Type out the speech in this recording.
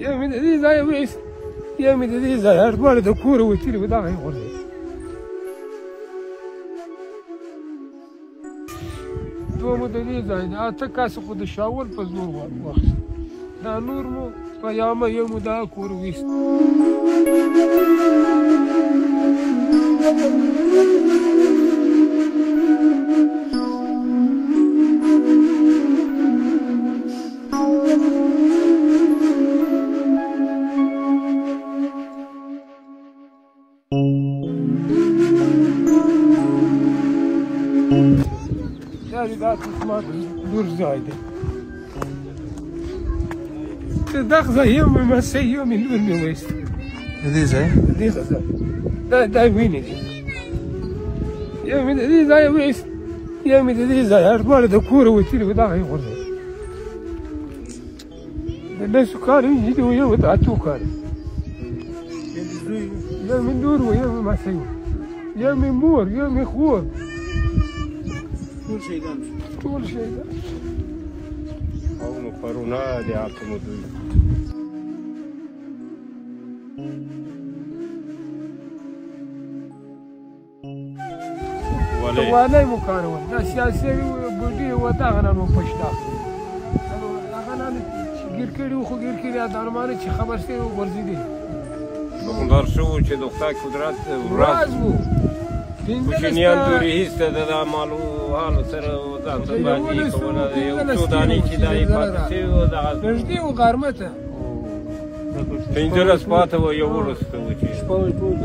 یو مې د دې ځایه وایست یو مې د دې ځایه دواړه د کوره وتلي وو دغه یې غورځوي. دومو د دې ځای نه اته کسه خو د شاول په زور واخیست. دا نور مو په یامه یو مو دغه کور ویست. دا قسمت لور ځای دی. دغه ځای یو مې مسۍ یو مې لور مې وایست. د دې ځای؟ د دغه ځای دا وینې دي. یو مې د دې ځایه وایست یو مې د دې ځایه دواړه د کوره وتلي وو دغه یې غورځوي. د لسو کالو نجلۍ وو یو د اتو کالو. یو مې لور وو یو مې مسۍ وو یو مې مور یو مې خور. ټول شهیدان شو. ټول شهیدان او نو کرونا د اتمو دوی توانای مو کارول. دا سیاسي بوډۍ وه دغه نن مو پشته هغه نن چې ګیر کړي وو خو ګیر کړي ادارمانه چې خبر شوی وو غورځېدې. دوکاندار شو چې د خدای قدرت ورځ وو. کوچنیان دورې هېڅ د اعمالو حالو سره ځان ته باندې کوله د یو څو دانې چې دا یې پاتې شوي وو دغه نږدې وو غرمه ته 15 پاته وو یو وروسته وو چې شپه وه ټول